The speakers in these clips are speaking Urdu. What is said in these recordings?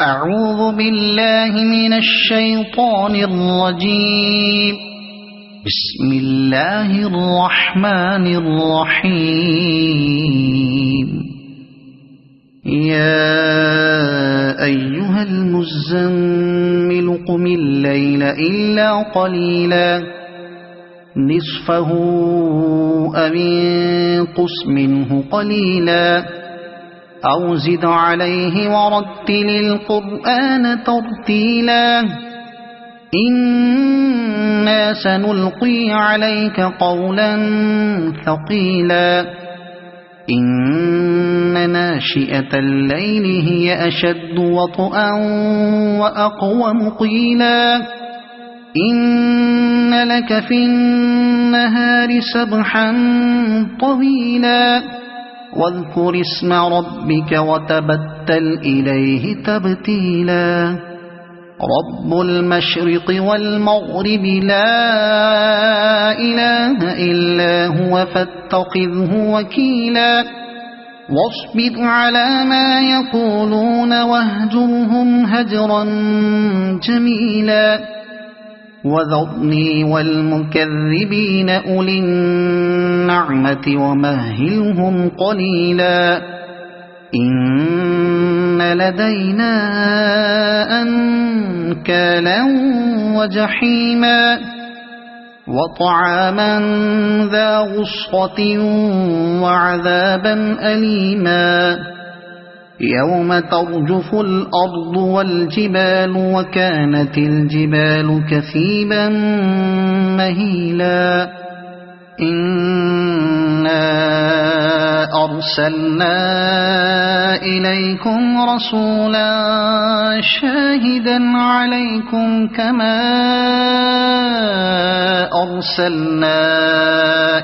أعوذ بالله من الشيطان الرجيم. بسم الله الرحمن الرحيم. يا أيها المزمل قم الليل إلا قليلا نصفه أو انقص منه قليلا أو زد عليه ورتل القرآن ترتيلا إنا سنلقي عليك قولا ثقيلا إن ناشئة الليل هي أشد وطئا وأقوم قيلا إن لك في النهار سبحا طويلا واذكر اسم ربك وتبتل إليه تبتيلا رب المشرق والمغرب لا إله إلا هو فاتخذه وكيلا واصبر على ما يقولون واهجرهم هجرا جميلا وذرني والمكذبين أولي النعمة ومهلهم قليلا إن لدينا أنكالا وجحيما وطعاما ذا غصة وعذابا أليما يوم ترجف الأرض والجبال وكانت الجبال كثيبا مهيلا إنا أرسلنا إليكم رسولا شاهدا عليكم كما أرسلنا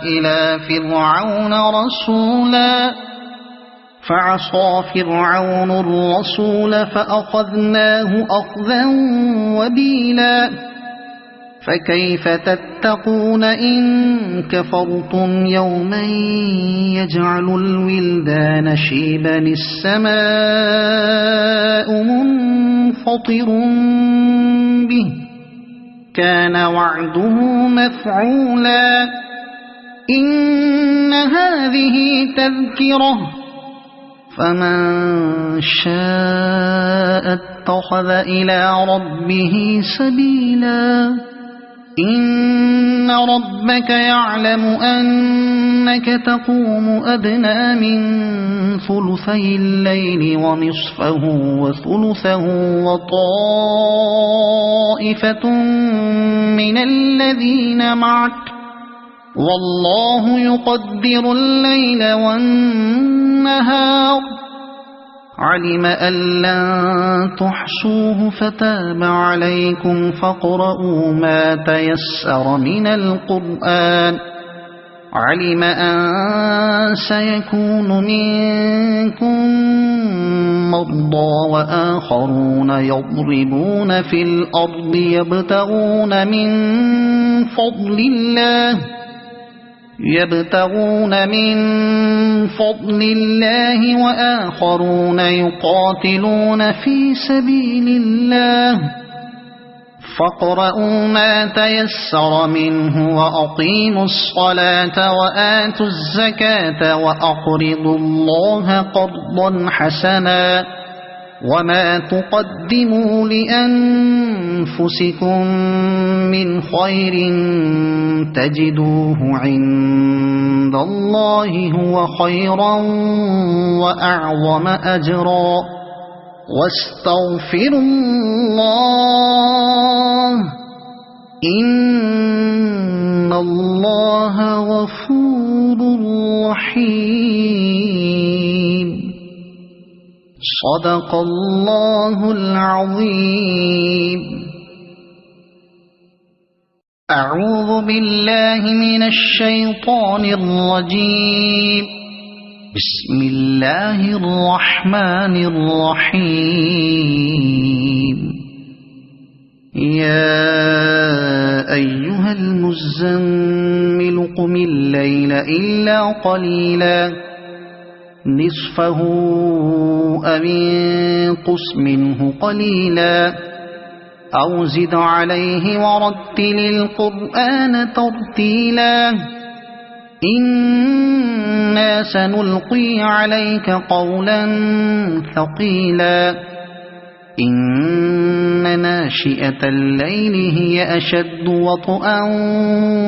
إلى فرعون رسولا فعصى فرعون الرسول فأخذناه أخذا وبيلا فكيف تتقون إن كفرتم يوما يجعل الولدان شيبا السماء منفطر به كان وعده مفعولا إن هذه تذكرة فمن شاء اتخذ إلى ربه سبيلا إن ربك يعلم أنك تقوم أدنى من ثلثي الليل ونصفه وثلثه وطائفة من الذين معك والله يقدر الليل والنهار علم أن لن تحصوه فتاب عليكم فاقرؤوا ما تيسر من القرآن علم أن سيكون منكم مرضى وآخرون يضربون في الأرض يبتغون من فضل الله وآخرون يقاتلون في سبيل الله فاقرؤوا ما تيسر منه وأقيموا الصلاة وآتوا الزكاة وأقرضوا الله قرضا حسنا وما تقدموا لأنفسكم من خير تجدوه عند الله هو خيرا وأعظم أجرا واستغفروا الله إن الله غفور رحيم صدق الله العظيم. أعوذ بالله من الشيطان الرجيم. بسم الله الرحمن الرحيم. يا أيها المزمل قم الليل إلا قليلا نصفه أو انقص منه قليلا أو زد عليه ورتل القرآن ترتيلا إنا سنلقي عليك قولا ثقيلا إن ناشئة الليل هي أشد وطئا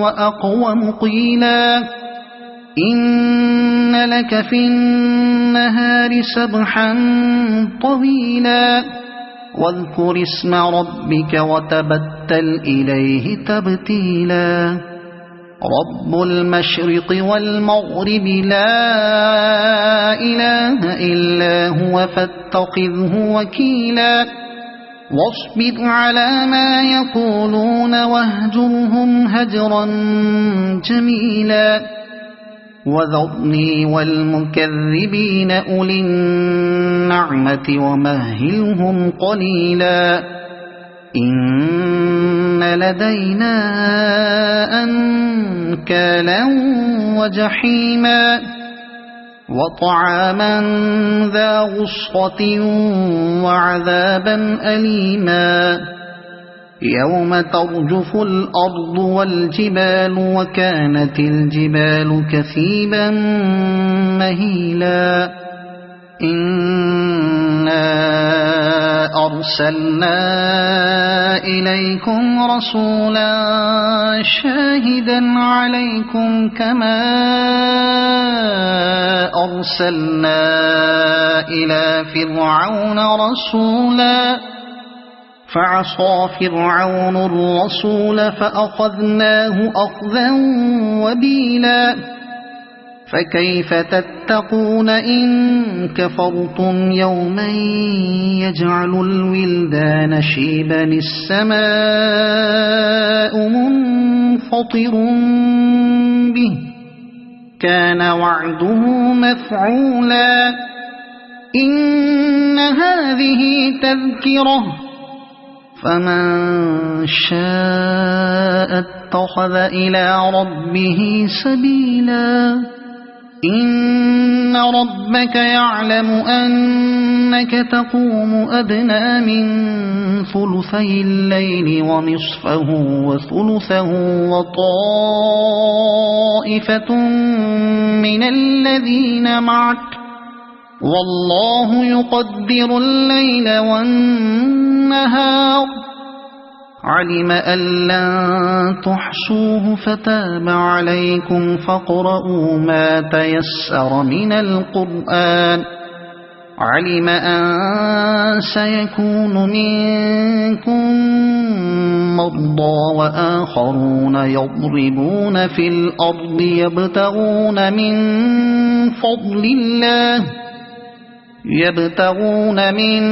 وأقوم قيلا إن لك في النهار سبحا طويلا واذكر اسم ربك وتبتل إليه تبتيلا رب المشرق والمغرب لا إله إلا هو فاتخذه وكيلا واصبر على ما يقولون واهجرهم هجرا جميلا وذرني والمكذبين أولي النعمة ومهلهم قليلا إن لدينا أنكالا وجحيما وطعاما ذا غصة وعذابا أليما يوم ترجف الأرض والجبال وكانت الجبال كثيبا مهيلا إنا أرسلنا إليكم رسولا شاهدا عليكم كما أرسلنا إلى فرعون رسولا فعصى فرعون الرسول فأخذناه أخذا وبيلا فكيف تتقون إن كفرتم يوما يجعل الولدان شيبا السماء منفطر به كان وعده مفعولا إن هذه تذكرة فمن شاء اتخذ إلى ربه سبيلا إن ربك يعلم أنك تقوم أدنى من ثلثي الليل ونصفه وثلثه وطائفة من الذين معك والله يقدر الليل والنهار علم أن لن تحصوه فتاب عليكم فاقرؤوا ما تيسر من القرآن علم أن سيكون منكم مرضى وآخرون يضربون في الأرض يبتغون من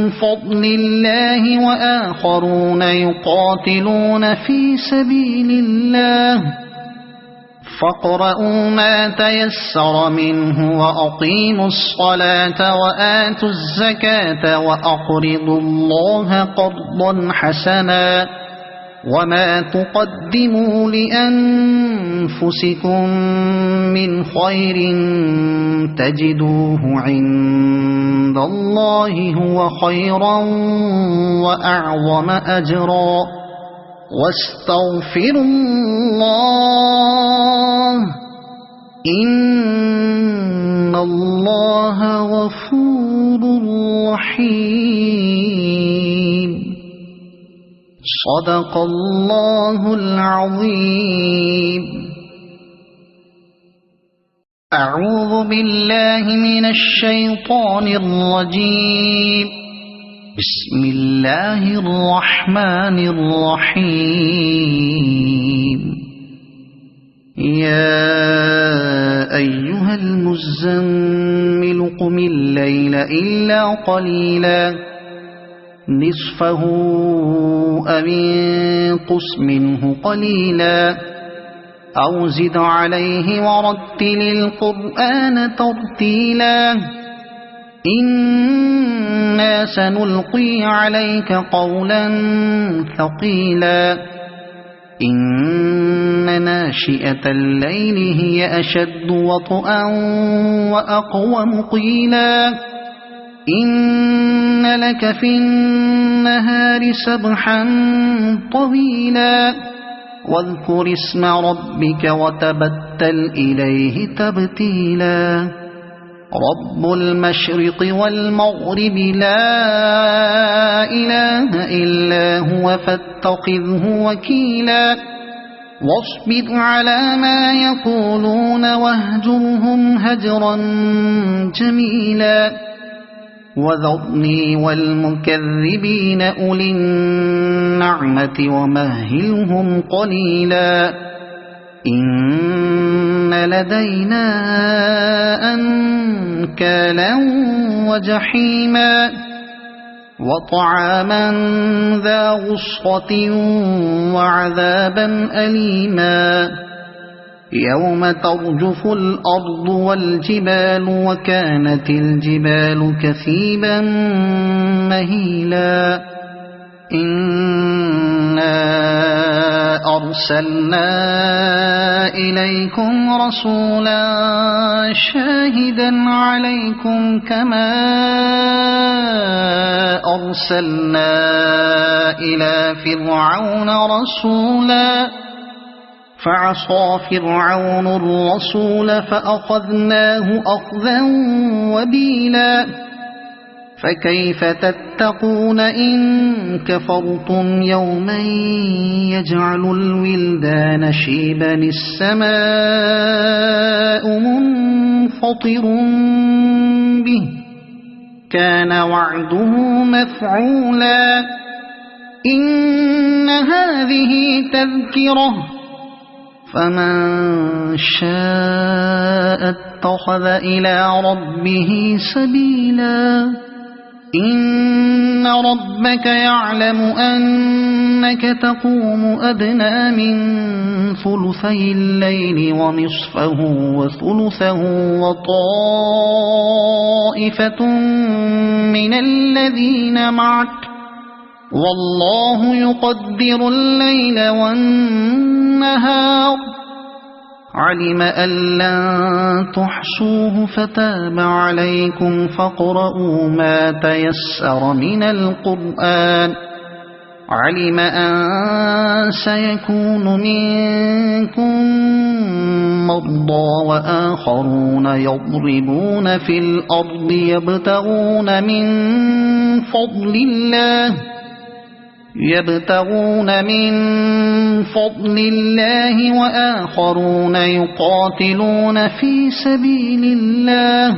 فضل الله وآخرون يقاتلون في سبيل الله فاقرؤوا ما تيسر منه وأقيموا الصلاة وآتوا الزكاة وأقرضوا الله قرضا حسنا وما تقدموا لأنفسكم من خير تجدوه عند الله هو خيرا وأعظم أجرا واستغفروا الله إن الله غفور رحيم صدق الله العظيم. أعوذ بالله من الشيطان الرجيم. بسم الله الرحمن الرحيم. يا أيها المزمل قم الليل إلا قليلا نصفه أو انقص منه قليلا أو زد عليه ورتل القرآن ترتيلا إنا سنلقي عليك قولا ثقيلا إن ناشئة الليل هي أشد وطئا وأقوم قيلا إن لك في النهار سبحا طويلا واذكر اسم ربك وتبتل إليه تبتيلا رب المشرق والمغرب لا إله إلا هو فاتخذه وكيلا واصبر على ما يقولون واهجرهم هجرا جميلا وذرني والمكذبين أولي النعمة ومهلهم قليلا إن لدينا أنكالا وجحيما وطعاما ذا غصة وعذابا أليما يوم ترجف الأرض والجبال وكانت الجبال كثيبا مهيلا إنا أرسلنا إليكم رسولا شاهدا عليكم كما أرسلنا إلى فرعون رسولا فعصى فرعون الرسول فأخذناه أخذا وبيلا فكيف تتقون إن كفرتم يوما يجعل الولدان شيبا السماء منفطر به كان وعده مفعولا إن هذه تذكرة فمن شاء اتخذ إلى ربه سبيلا إن ربك يعلم أنك تقوم أدنى من ثلثي الليل ونصفه وثلثه وطائفة من الذين معك والله يقدر الليل والنهار علم أن لن تحصوه فتاب عليكم فاقرؤوا ما تيسر من القرآن علم أن سيكون منكم مرضى وآخرون يضربون في الأرض يبتغون من فضل الله وآخرون يقاتلون في سبيل الله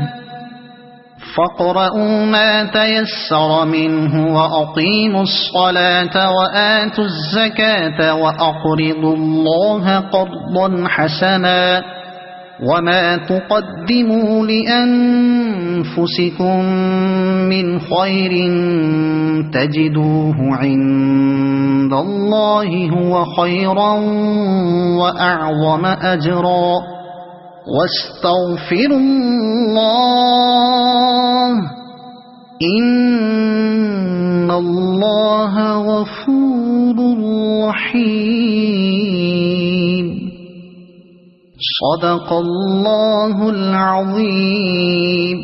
فاقرؤوا ما تيسر منه وأقيموا الصلاة وآتوا الزكاة وأقرضوا الله قرضا حسنا وما تقدموا لأنفسكم من خير تجدوه عند الله هو خيرا وأعظم أجرا واستغفروا الله إن الله غفور رحيم صدق الله العظيم.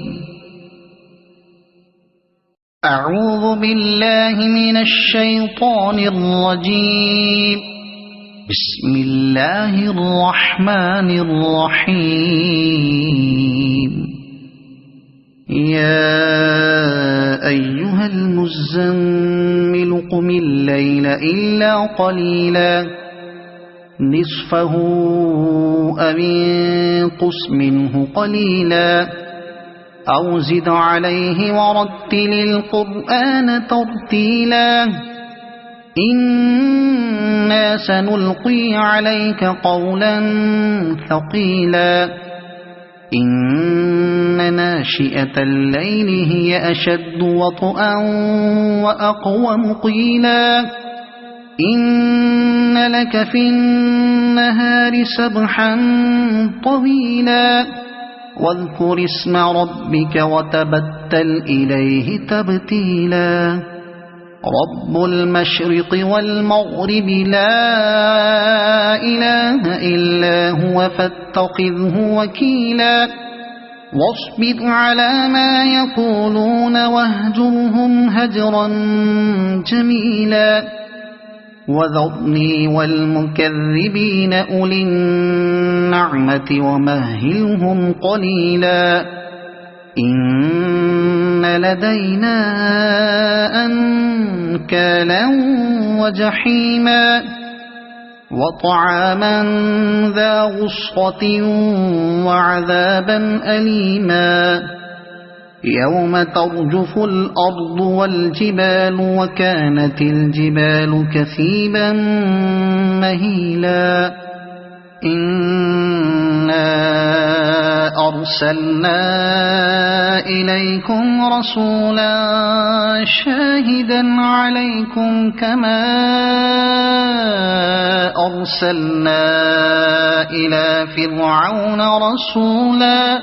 أعوذ بالله من الشيطان الرجيم. بسم الله الرحمن الرحيم. يا أيها المزمل قم الليل إلا قليلا نصفه أو انقص منه قليلا أو زد عليه ورتل القرآن ترتيلا إنا سنلقي عليك قولا ثقيلا إن ناشئة الليل هي أشد وطئا وأقوم قيلا إن لك في النهار سبحا طويلا واذكر اسم ربك وتبتل إليه تبتيلا رب المشرق والمغرب لا إله إلا هو فاتخذه وكيلا واصبر على ما يقولون واهجرهم هجرا جميلا وذرني والمكذبين أولي النعمة ومهلهم قليلا إن لدينا أنكالا وجحيما وطعاما ذا غصة وعذابا أليما يوم ترجف الأرض والجبال وكانت الجبال كثيبا مهيلا إنا أرسلنا إليكم رسولا شاهدا عليكم كما أرسلنا إلى فرعون رسولا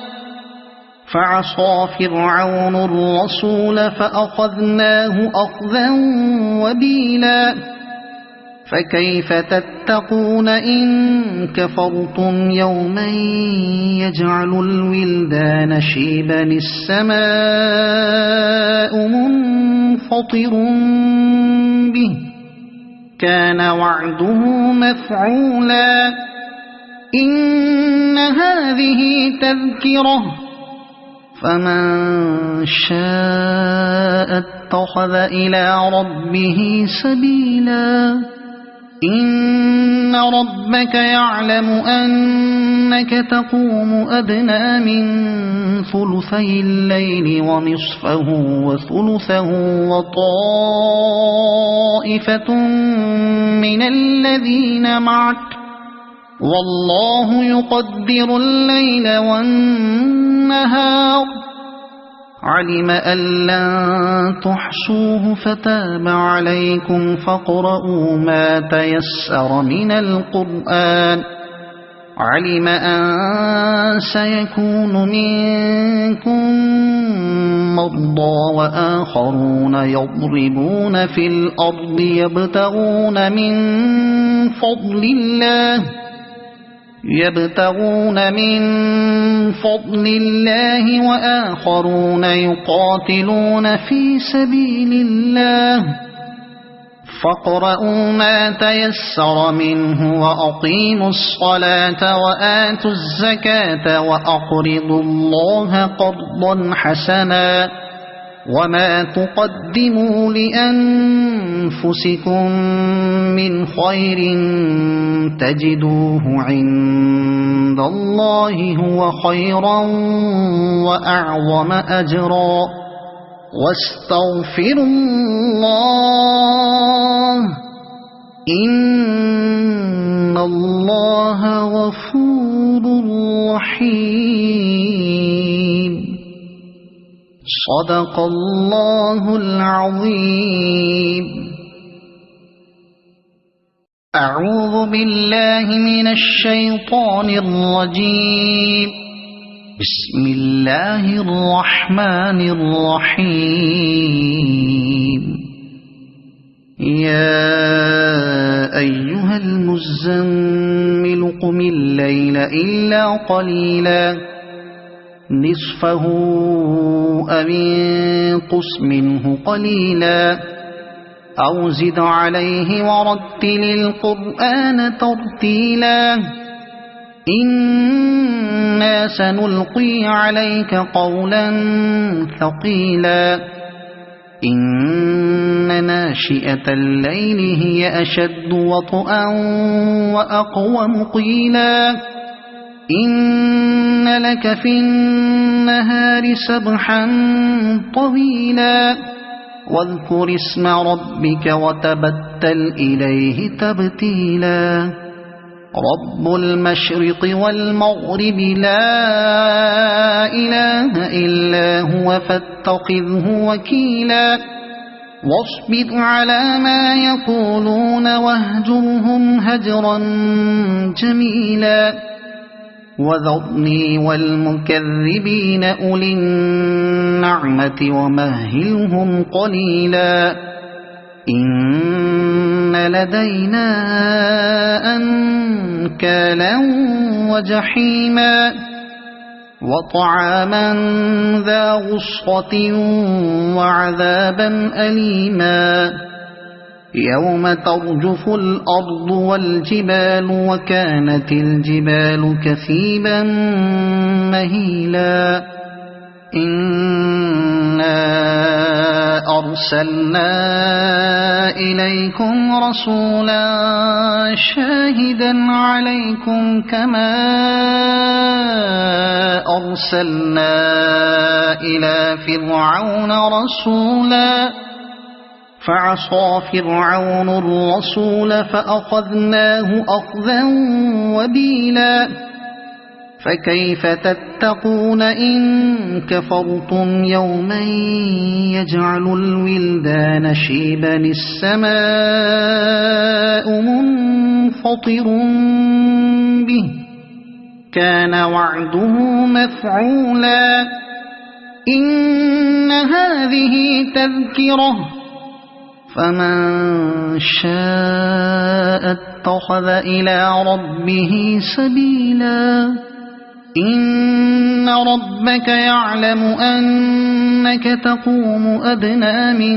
فعصى فرعون الرسول فأخذناه أخذا وبيلا فكيف تتقون إن كفرتم يوما يجعل الولدان شيبا السماء منفطر به كان وعده مفعولا إن هذه تذكرة فمن شاء اتخذ إلى ربه سبيلا إن ربك يعلم أنك تقوم أدنى من ثلثي الليل ونصفه وثلثه وطائفة من الذين معك والله يقدر الليل والنهار علم أن لن تحصوه فتاب عليكم فاقرؤوا ما تيسر من القرآن علم أن سيكون منكم مرضى وآخرون يضربون في الأرض يبتغون من فضل الله وآخرون يقاتلون في سبيل الله فاقرؤوا ما تيسر منه وأقيموا الصلاة وآتوا الزكاة وأقرضوا الله قرضا حسنا وما تقدموا لأنفسكم من خير تجدوه عند الله هو خيرا وأعظم أجرا واستغفروا الله إن الله غفور رحيم صدق الله العظيم. أعوذ بالله من الشيطان الرجيم. بسم الله الرحمن الرحيم. يا أيها المزمل قم الليل إلا قليلا نصفه أو انقص منه قليلا أو زد عليه ورتل القرآن ترتيلا إنا سنلقي عليك قولا ثقيلا إن ناشئة الليل هي أشد وطئا وأقوم قيلا إن لك في النهار سبحا طويلا واذكر اسم ربك وتبتل إليه تبتيلا رب المشرق والمغرب لا إله إلا هو فاتخذه وكيلا واصبر على ما يقولون واهجرهم هجرا جميلا وذرني والمكذبين أولي النعمة ومهلهم قليلا لدينا أنكالا وجحيما وطعاما ذا غصة وعذابا أليما يوم ترجف الأرض والجبال وكانت الجبال كثيبا مهيلا إنا أرسلنا إليكم رسولا شاهدا عليكم كما أرسلنا إلى فرعون رسولا فعصى فرعون الرسول فأخذناه أخذا وبيلا فكيف تتقون إن كفرتم يوما يجعل الولدان شيبا السماء منفطر به كان وعده مفعولا إن هذه تذكرة فمن شاء اتخذ إلى ربه سبيلا إن ربك يعلم أنك تقوم أدنى من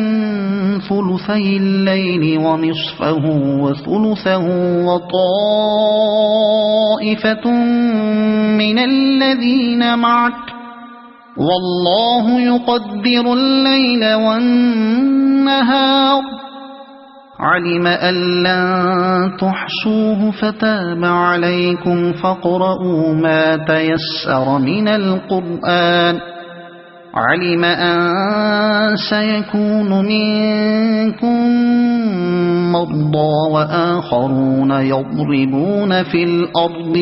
ثلثي الليل ونصفه وثلثه وطائفة من الذين معك والله يقدر الليل والنهار علم أن لن تحصوه فتاب عليكم فاقرؤوا ما تيسر من القرآن علم أن سيكون منكم مرضى وآخرون يضربون في الأرض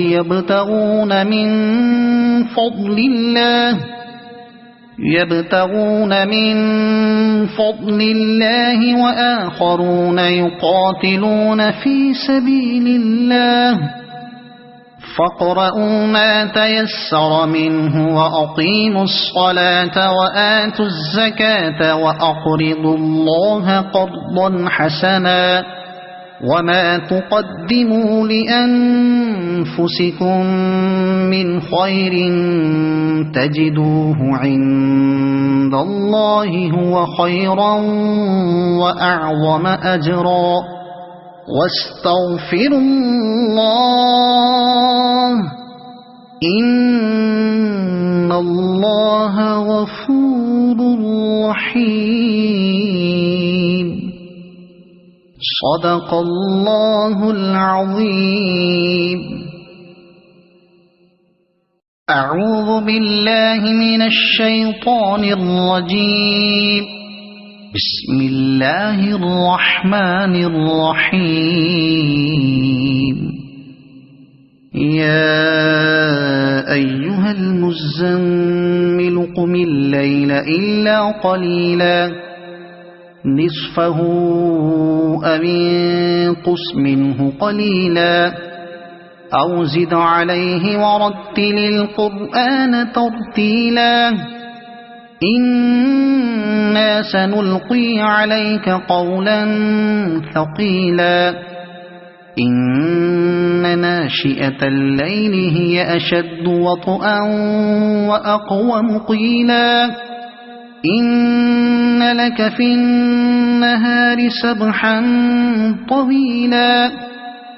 يبتغون من فضل الله وآخرون يقاتلون في سبيل الله فاقرؤوا ما تيسر منه وأقيموا الصلاة وآتوا الزكاة وأقرضوا الله قرضا حسنا وما تقدموا لأنفسكم من خير تجدوه عند الله هو خيرا وأعظم أجرا واستغفروا الله إن الله غفور رحيم صدق الله العظيم. أعوذ بالله من الشيطان الرجيم. بسم الله الرحمن الرحيم. يا أيها المزمل قم الليل إلا قليلا نصفه أو انقص منه قليلا أو زد عليه ورتل القرآن ترتيلا إنا سنلقي عليك قولا ثقيلا إن ناشئة الليل هي أشد وطئا وأقوم قيلا إن لك في النهار سبحا طويلا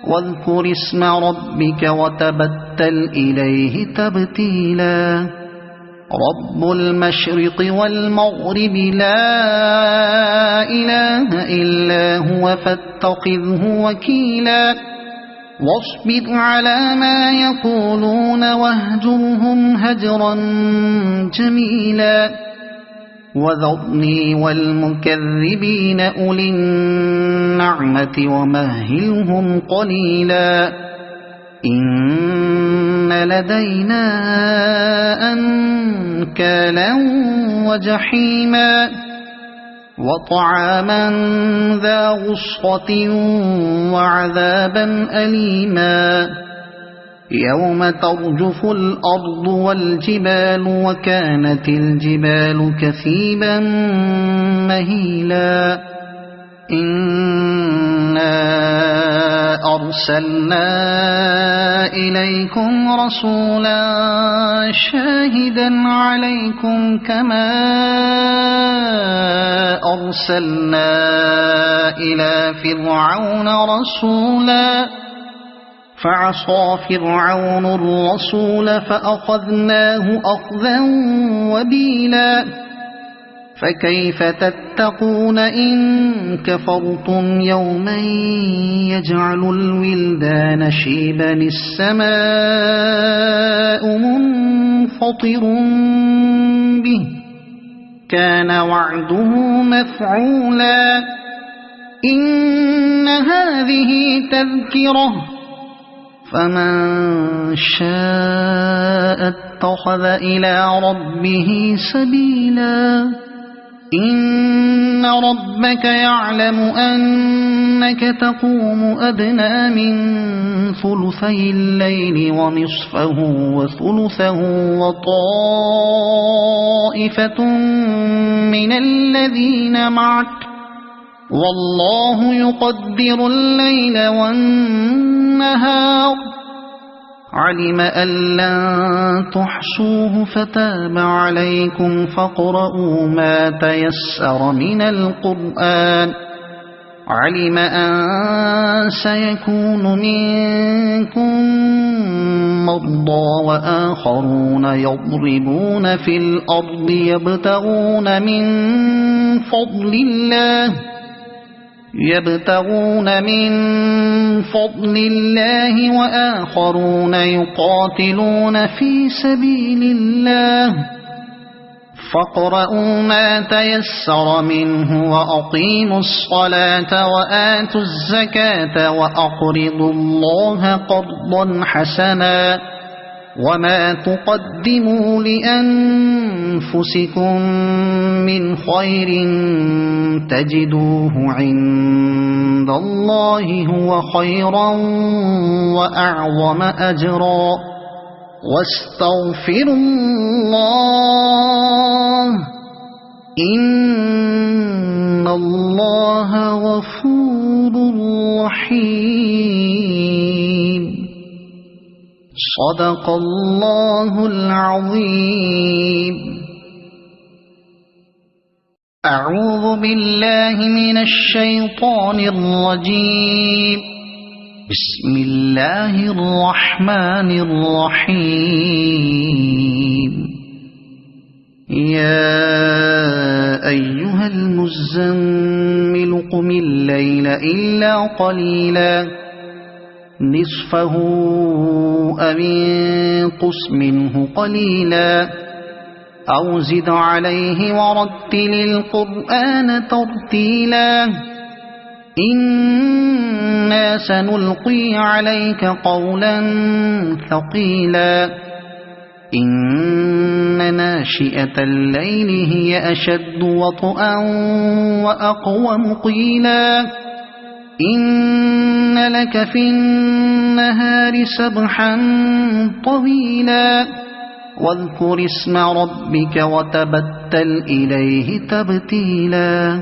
واذكر اسم ربك وتبتل إليه تبتيلا رب المشرق والمغرب لا إله إلا هو فاتخذه وكيلا واصبر على ما يقولون واهجرهم هجرا جميلا وذرني والمكذبين أولي النعمة ومهلهم قليلا إن لدينا أنكالا وجحيما وطعاما ذا غصة وعذابا أليما يوم ترجف الأرض والجبال وكانت الجبال كثيبا مهيلا إنا أرسلنا إليكم رسولا شاهدا عليكم كما أرسلنا إلى فرعون رسولا فعصى فرعون الرسول فأخذناه أخذا وبيلا فكيف تتقون إن كفرتم يوما يجعل الولدان شيبا السماء منفطر به كان وعده مفعولا إن هذه تذكرة فمن شاء اتخذ إلى ربه سبيلا إن ربك يعلم أنك تقوم أدنى من ثلثي الليل ونصفه وثلثه وطائفة من الذين معك والله يقدر الليل والنهار علم أن لن تحصوه فتاب عليكم فاقرؤوا ما تيسر من القرآن علم أن سيكون منكم مرضى وآخرون يضربون في الأرض يبتغون من فضل الله وآخرون يقاتلون في سبيل الله فاقرؤوا ما تيسر منه وأقيموا الصلاة وآتوا الزكاة وأقرضوا الله قرضا حسنا وما تقدموا لأنفسكم من خير تجدوه عند الله هو خيرا وأعظم أجرا واستغفروا الله إن الله غفور رحيم صدق الله العظيم. أعوذ بالله من الشيطان الرجيم. بسم الله الرحمن الرحيم. يا أيها المزمل قم الليل إلا قليلا نصفه أو انقص منه قليلا أو زد عليه ورتل القرآن ترتيلا إنا سنلقي عليك قولا ثقيلا إن ناشئة الليل هي أشد وطئا وأقوم قيلا إن لك في النهار سبحا طويلا واذكر اسم ربك وتبتل إليه تبتيلا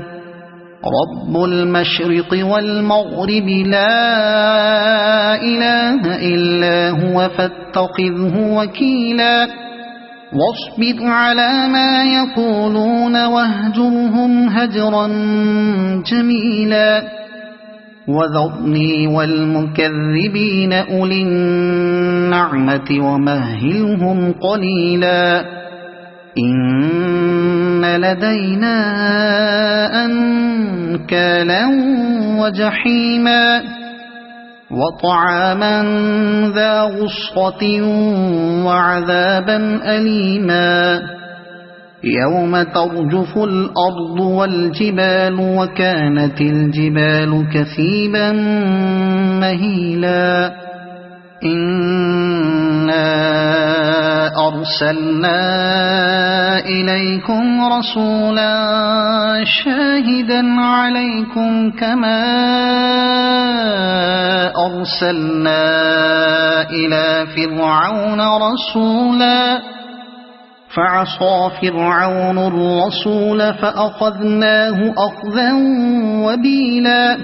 رب المشرق والمغرب لا إله إلا هو فاتخذه وكيلا واصبر على ما يقولون واهجرهم هجرا جميلا وذرني والمكذبين أولي النعمة ومهلهم قليلا إن لدينا أنكالا وجحيما وطعاما ذا غصة وعذابا أليما يوم ترجف الأرض والجبال وكانت الجبال كثيبا مهيلا إنا أرسلنا إليكم رسولا شاهدا عليكم كما أرسلنا إلى فرعون رسولا فعصى فرعون الرسول فأخذناه أخذا وبيلا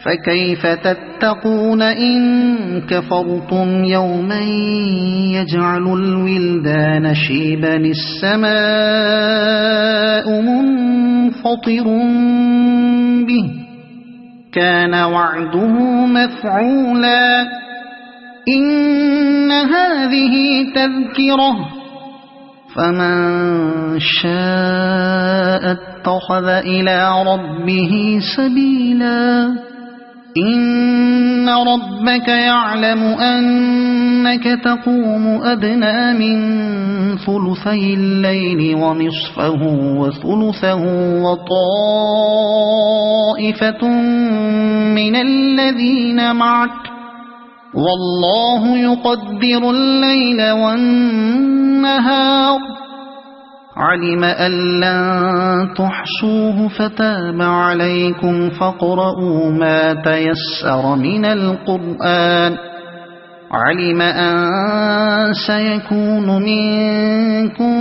فكيف تتقون إن كفرتم يوما يجعل الولدان شيبا السماء منفطر به كان وعده مفعولا إن هذه تذكرة فمن شاء اتخذ إلى ربه سبيلا إن ربك يعلم أنك تقوم أدنى من ثلثي الليل ونصفه وثلثه وطائفة من الذين معك والله يقدر الليل والنهار علم أن لن تحصوه فتاب عليكم فاقرؤوا ما تيسر من القرآن علم أن سيكون منكم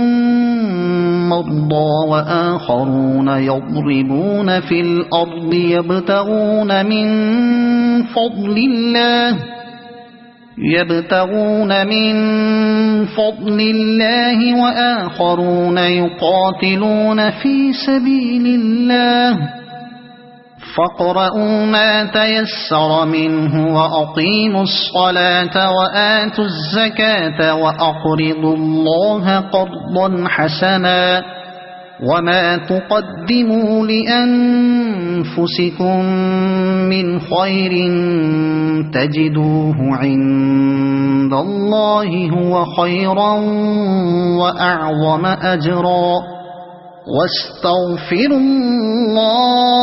مرضى وآخرون يضربون في الأرض يبتغون من فضل الله وآخرون يقاتلون في سبيل الله فاقرؤوا ما تيسر منه وأقيموا الصلاة وآتوا الزكاة وأقرضوا الله قرضا حسنا وما تقدموا لأنفسكم من خير تجدوه عند الله هو خيرا وأعظم أجرا واستغفروا الله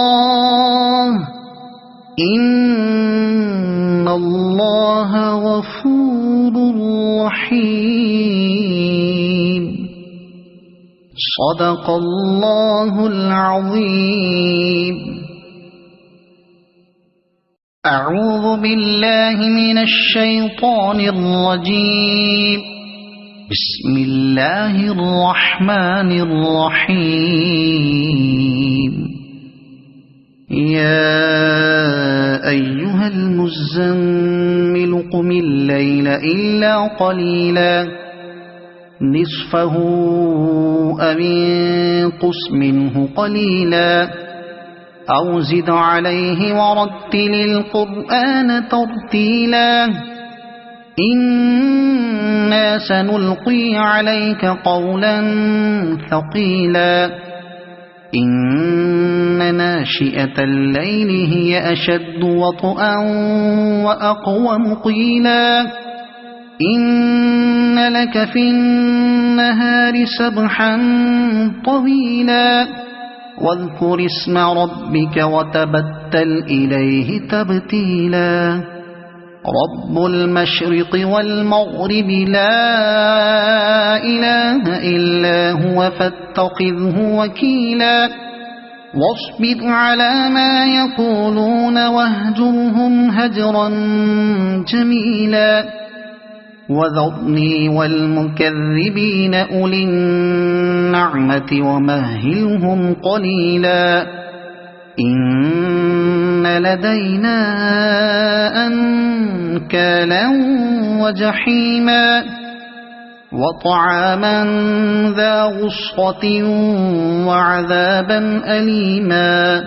إن الله غفور رحيم صدق الله العظيم. أعوذ بالله من الشيطان الرجيم. بسم الله الرحمن الرحيم. يا أيها المزمل قم الليل إلا قليلا نصفه أو انقص منه قليلا أو زد عليه ورتل القرآن ترتيلا إنا سنلقي عليك قولا ثقيلا إن ناشئة الليل هي أشد وطئا وأقوم قيلا إن لك في النهار سبحا طويلا واذكر اسم ربك وتبتل إليه تبتيلا رب المشرق والمغرب لا إله إلا هو فاتخذه وكيلا واصبر على ما يقولون واهجرهم هجرا جميلا وذرني والمكذبين أولي النعمة ومهلهم قليلا إن لدينا أنكالا وجحيما وطعاما ذا غصة وعذابا أليما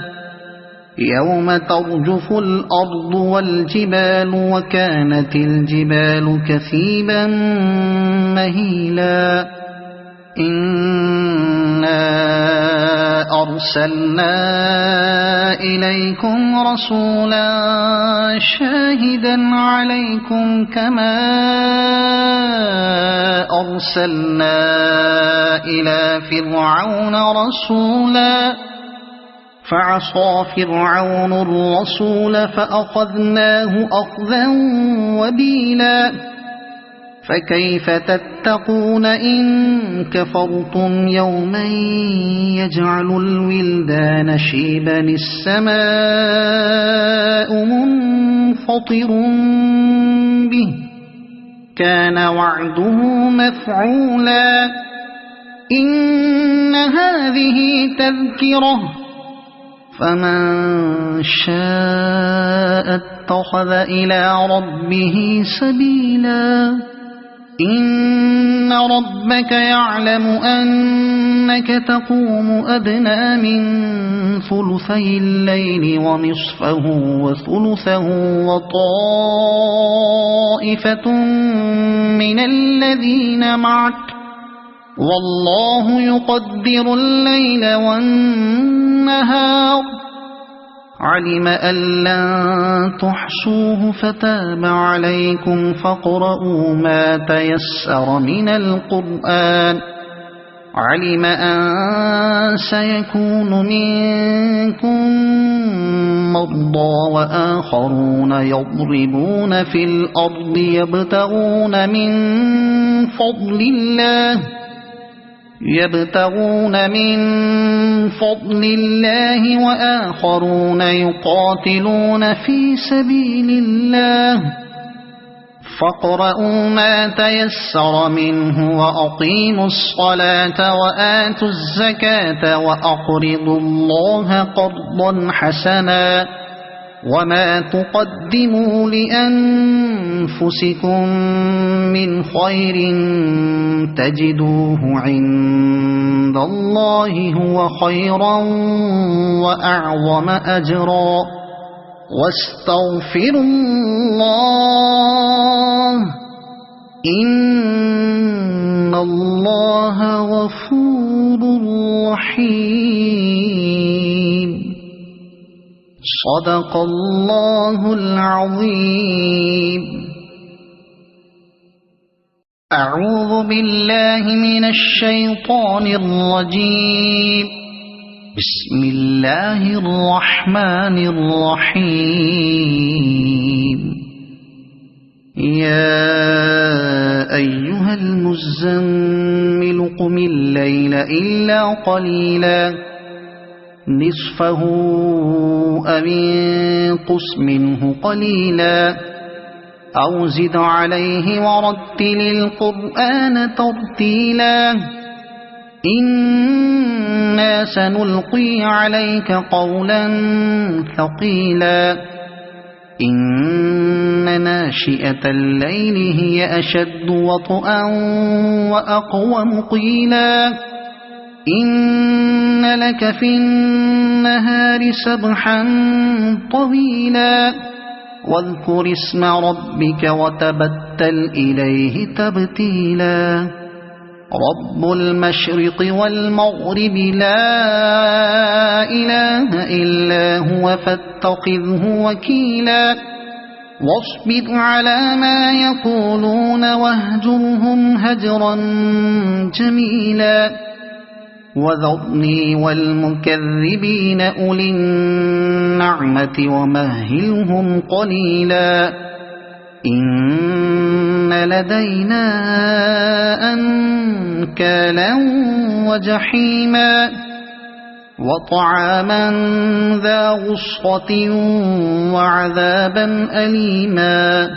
يوم ترجف الأرض والجبال وكانت الجبال كثيبا مهيلا إنا أرسلنا إليكم رسولا شاهدا عليكم كما أرسلنا إلى فرعون رسولا فعصى فرعون الرسول فأخذناه أخذا وبيلا فكيف تتقون إن كفرتم يوما يجعل الولدان شيبا السماء منفطر به كان وعده مفعولا إن هذه تذكرة فمن شاء اتخذ إلى ربه سبيلا إن ربك يعلم أنك تقوم أدنى من ثلثي الليل ونصفه وثلثه وطائفة من الذين معك والله يقدر الليل والنهار علم أن لن تحصوه فتاب عليكم فاقرؤوا ما تيسر من القرآن علم أن سيكون منكم مرضى وآخرون يضربون في الأرض يبتغون من فضل الله وآخرون يقاتلون في سبيل الله فاقرؤوا ما تيسر منه وأقيموا الصلاة وآتوا الزكاة وأقرضوا الله قرضا حسنا وما تقدموا لأنفسكم من خير تجدوه عند الله هو خيرا وأعظم أجرا واستغفروا الله إن الله غفور رحيم صدق الله العظيم. أعوذ بالله من الشيطان الرجيم. بسم الله الرحمن الرحيم. يا أيها المزمل قم الليل إلا قليلا نصفه أو انقص منه قليلا أو زد عليه ورتل القرآن ترتيلا إنا سنلقي عليك قولا ثقيلا إن ناشئة الليل هي أشد وطئا وأقوم قيلا إن لك في النهار سبحا طويلا واذكر اسم ربك وتبتل إليه تبتيلا رب المشرق والمغرب لا إله إلا هو فاتخذه وكيلا واصبر على ما يقولون واهجرهم هجرا جميلا وذرني والمكذبين أولي النعمة ومهلهم قليلا إن لدينا أنكالا وجحيما وطعاما ذا غصة وعذابا أليما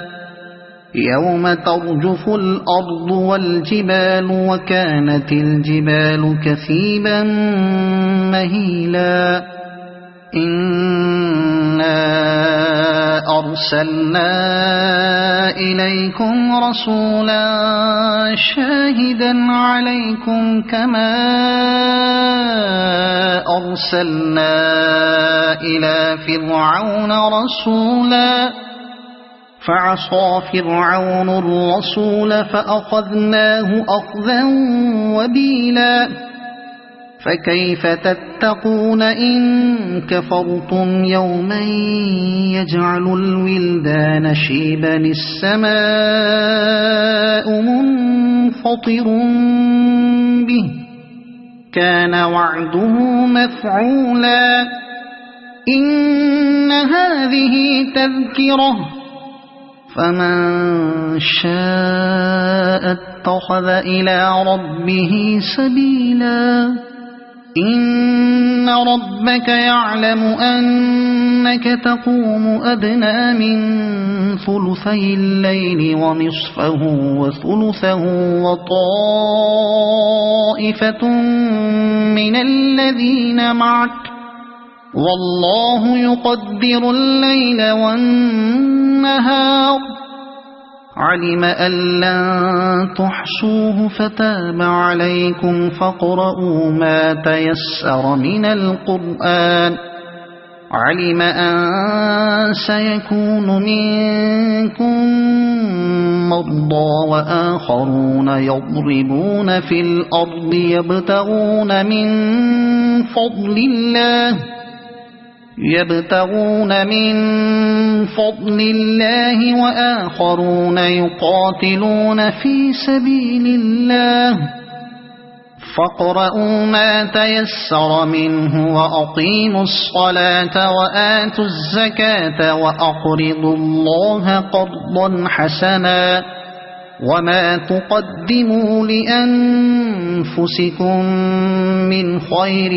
يوم ترجف الأرض والجبال وكانت الجبال كثيبا مهيلا إنا أرسلنا إليكم رسولا شاهدا عليكم كما أرسلنا إلى فرعون رسولا فعصى فرعون الرسول فأخذناه أخذا وبيلا فكيف تتقون إن كفرتم يوما يجعل الولدان شيبا السماء منفطر به كان وعده مفعولا إن هذه تذكرة فمن شاء اتخذ إلى ربه سبيلا إن ربك يعلم أنك تقوم أدنى من ثلثي الليل ونصفه وثلثه وطائفة من الذين معك والله يقدر الليل والنهار علم أن لن تحصوه فتاب عليكم فاقرؤوا ما تيسر من القرآن علم أن سيكون منكم مرضى وآخرون يضربون في الأرض يبتغون من فضل الله وآخرون يقاتلون في سبيل الله فاقرؤوا ما تيسر منه وأقيموا الصلاة وآتوا الزكاة وأقرضوا الله قرضا حسنا وما تقدموا لأنفسكم من خير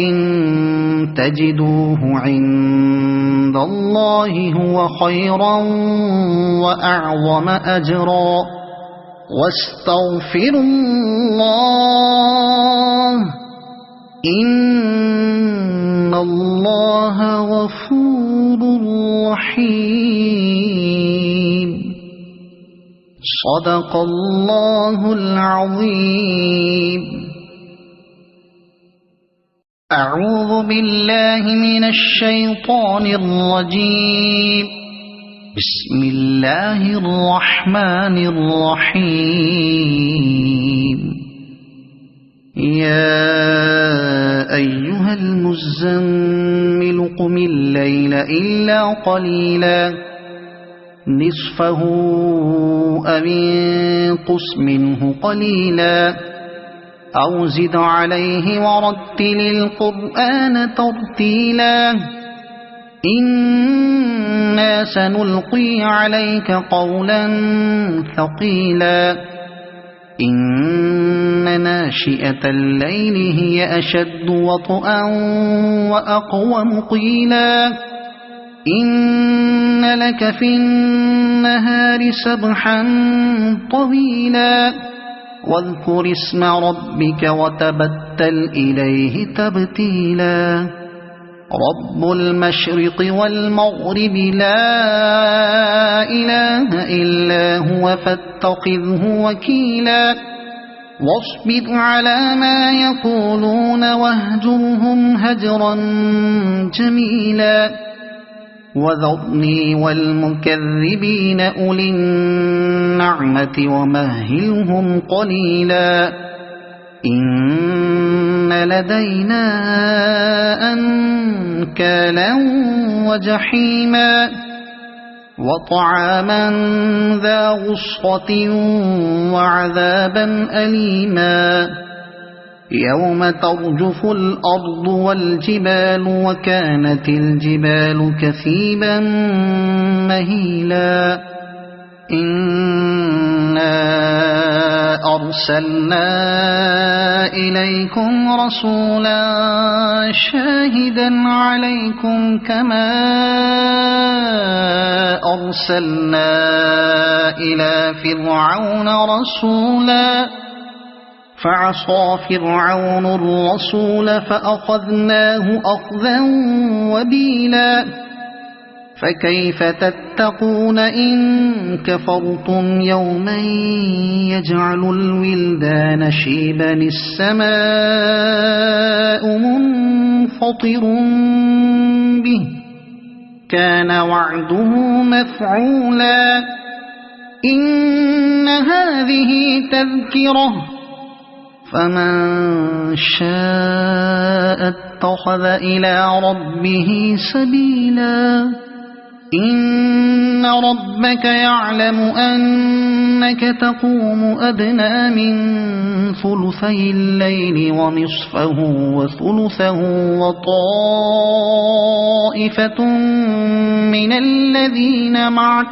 تجدوه عند الله هو خيرا وأعظم أجرا واستغفروا الله إن الله غفور رحيم صدق الله العظيم. أعوذ بالله من الشيطان الرجيم. بسم الله الرحمن الرحيم. يا أيها المزمل قم الليل إلا قليلا نصفه أو انقص منه قليلا أو زد عليه ورتل القرآن ترتيلا إنا سنلقي عليك قولا ثقيلا إن ناشئة الليل هي أشد وطئا وأقوم قيلا إن لك في النهار سبحا طويلا واذكر اسم ربك وتبتل إليه تبتيلا رب المشرق والمغرب لا إله إلا هو فاتخذه وكيلا واصبر على ما يقولون واهجرهم هجرا جميلا وذرني والمكذبين أولي النعمة ومهلهم قليلا إن لدينا أنكالا وجحيما وطعاما ذا غصة وعذابا أليما يوم ترجف الأرض والجبال وكانت الجبال كثيبا مهيلا إنا أرسلنا إليكم رسولا شاهدا عليكم كما أرسلنا إلى فرعون رسولا فعصى فرعون الرسول فأخذناه أخذا وبيلا فكيف تتقون إن كفرتم يوما يجعل الولدان شيبا السماء منفطر به كان وعده مفعولا إن هذه تذكرة فمن شاء اتخذ إلى ربه سبيلا إن ربك يعلم أنك تقوم أدنى من ثلثي الليل ونصفه وثلثه وطائفة من الذين معك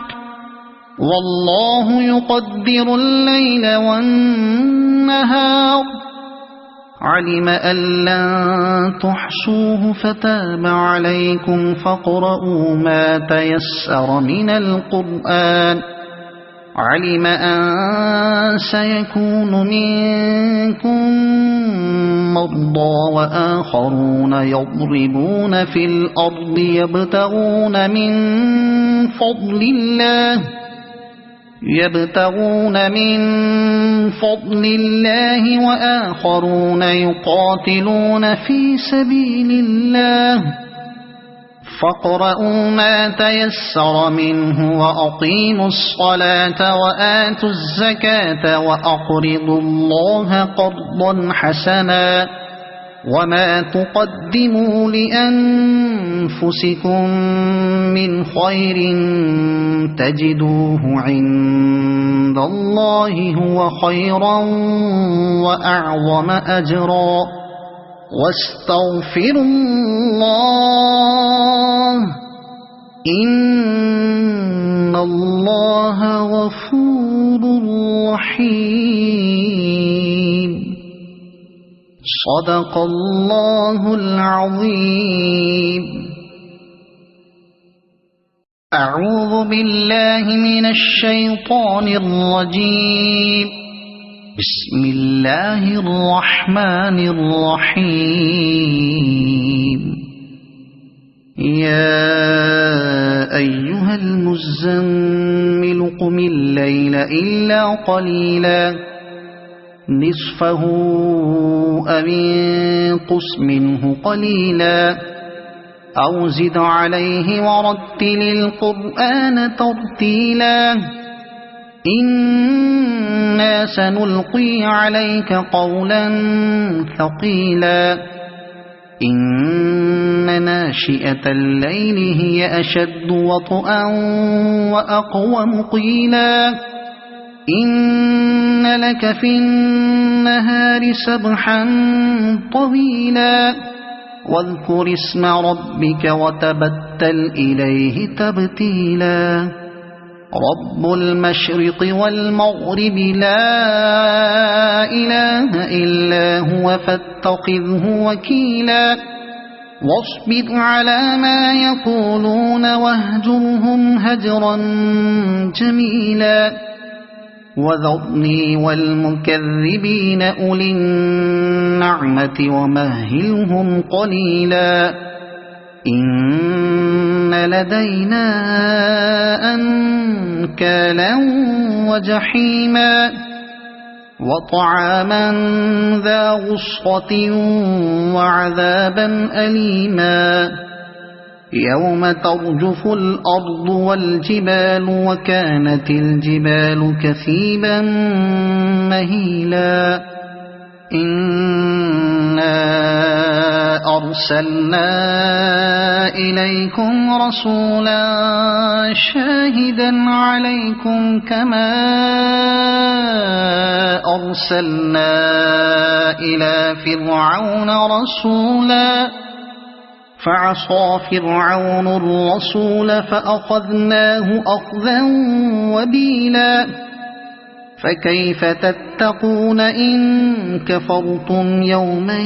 والله يقدر الليل والنهار علم أن لن تحصوه فتاب عليكم فاقرؤوا ما تيسر من القرآن علم أن سيكون منكم مرضى وآخرون يضربون في الأرض يبتغون من فضل الله وآخرون يقاتلون في سبيل الله فاقرؤوا ما تيسر منه وأقيموا الصلاة وآتوا الزكاة وأقرضوا الله قرضا حسنا وما تقدموا لأنفسكم من خير تجدوه عند الله هو خيرا وأعظم أجرا واستغفروا الله إن الله غفور رحيم. صدق الله العظيم. أعوذ بالله من الشيطان الرجيم. بسم الله الرحمن الرحيم. يا أيها المزمل قم الليل إلا قليلا نصفه أو انقص منه قليلا أو زد عليه ورتل القرآن ترتيلا إنا سنلقي عليك قولا ثقيلا إن ناشئة الليل هي أشد وطئا وأقوم قيلا إن لك في النهار سبحا طويلا واذكر اسم ربك وتبتل إليه تبتيلا رب المشرق والمغرب لا إله إلا هو فاتخذه وكيلا واصبر على ما يقولون واهجرهم هجرا جميلا وذرني والمكذبين أولي النعمة ومهلهم قليلا إن لدينا أنكالا وجحيما وطعاما ذا غصة وعذابا أليما يوم ترجف الأرض والجبال وكانت الجبال كثيبا مهيلا إنا أرسلنا إليكم رسولا شاهدا عليكم كما أرسلنا إلى فرعون رسولا فعصى فرعون الرسول فأخذناه أخذا وبيلا فكيف تتقون إن كفرتم يوما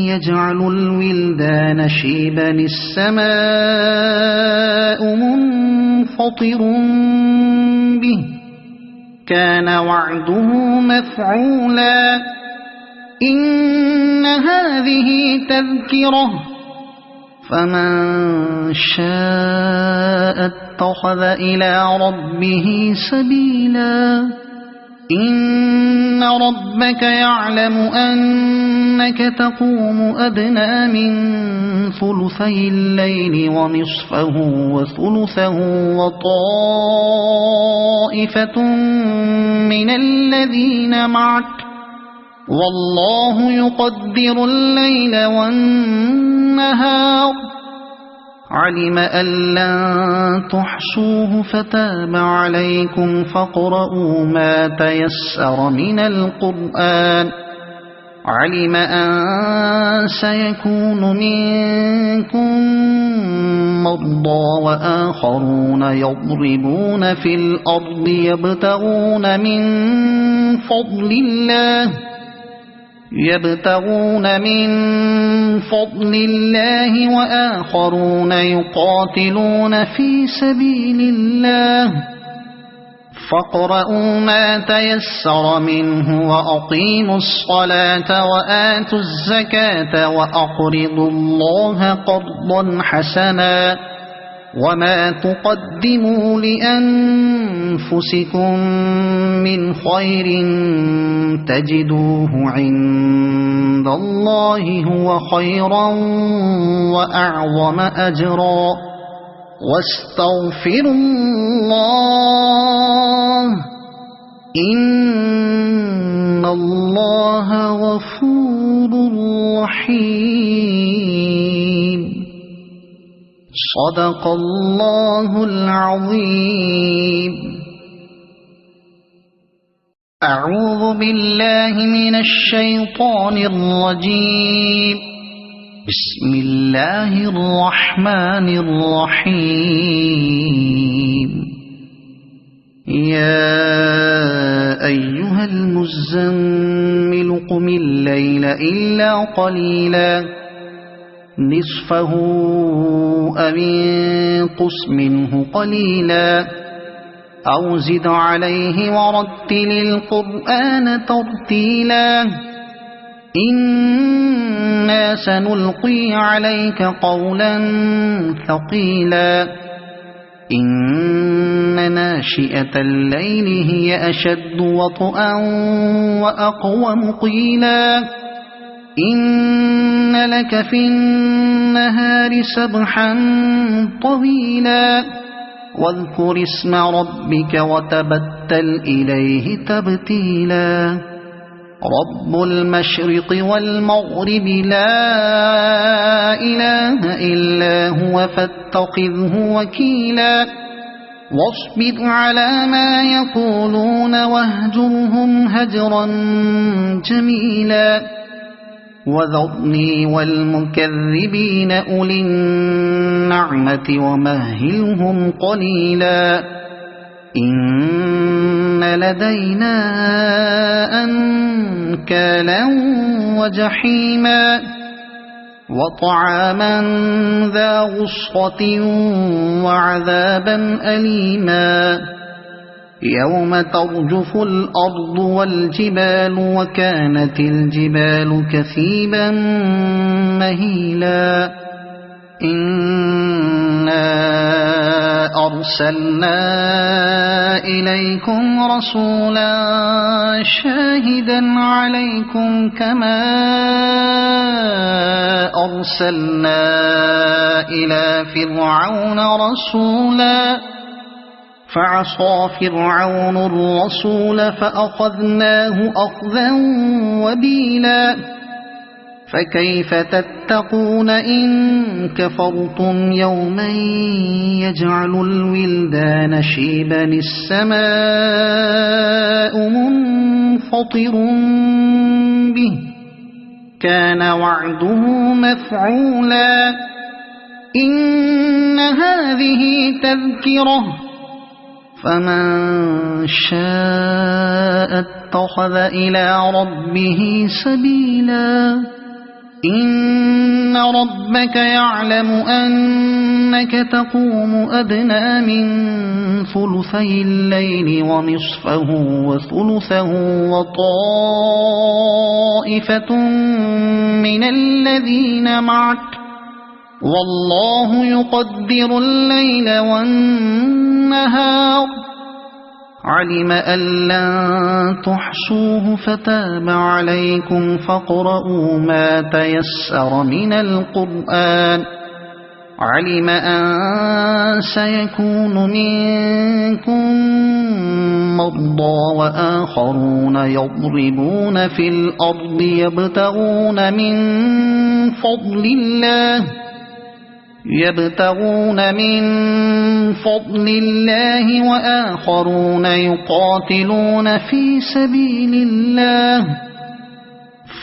يجعل الولدان شيبا السماء منفطر به كان وعده مفعولا إن هذه تذكرة فمن شاء اتخذ إلى ربه سبيلا إن ربك يعلم أنك تقوم أدنى من ثلثي الليل ونصفه وثلثه وطائفة من الذين معك والله يقدر الليل والنهار علم أن لن تحصوه فتاب عليكم فاقرؤوا ما تيسر من القرآن علم أن سيكون منكم مرضى وآخرون يضربون في الأرض يبتغون من فضل الله وآخرون يقاتلون في سبيل الله فاقرؤوا ما تيسر منه وأقيموا الصلاة وآتوا الزكاة وأقرضوا الله قرضا حسنا وما تقدموا لأنفسكم من خير تجدوه عند الله هو خيرا وأعظم أجرا واستغفروا الله إن الله غفور رحيم. صدق الله العظيم. أعوذ بالله من الشيطان الرجيم. بسم الله الرحمن الرحيم. يا أيها المزمل قم الليل إلا قليلا نصفه أو انقص منه قليلا أو زد عليه ورتل القرآن ترتيلا إنا سنلقي عليك قولا ثقيلا إن ناشئة الليل هي أشد وطئا وأقوم قيلا إن لك في النهار سبحا طويلا واذكر اسم ربك وتبتل إليه تبتيلا رب المشرق والمغرب لا إله إلا هو فاتخذه وكيلا واصبر على ما يقولون واهجرهم هجرا جميلا وذرني والمكذبين أولي النعمة ومهلهم قليلا إن لدينا أنكالا وجحيما وطعاما ذا غصة وعذابا أليما يوم ترجف الأرض والجبال وكانت الجبال كثيبا مهيلا إنا أرسلنا إليكم رسولا شاهدا عليكم كما أرسلنا إلى فرعون رسولا فعصى فرعون الرسول فأخذناه أخذا وبيلا فكيف تتقون إن كفرتم يوما يجعل الولدان شيبا السماء منفطر به كان وعده مفعولا إن هذه تذكرة فمن شاء اتخذ إلى ربه سبيلا إن ربك يعلم أنك تقوم أدنى من ثلثي الليل ونصفه وثلثه وطائفة من الذين معك والله يقدر الليل والنهار علم أن لن تحصوه فتاب عليكم فاقرؤوا ما تيسر من القرآن علم أن سيكون منكم مرضى وآخرون يضربون في الأرض يبتغون من فضل الله وآخرون يقاتلون في سبيل الله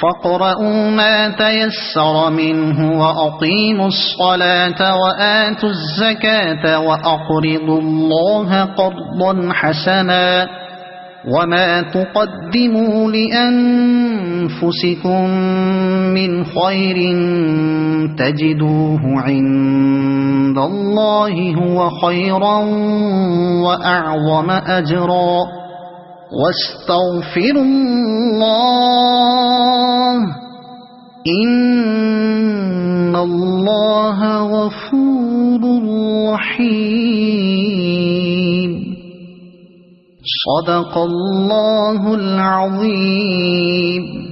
فاقرؤوا ما تيسر منه وأقيموا الصلاة وآتوا الزكاة وأقرضوا الله قرضا حسنا وما تقدموا لأنفسكم من خير تجدوه عند الله هو خيرا وأعظم أجرا واستغفروا الله إن الله غفور رحيم. صدق الله العظيم.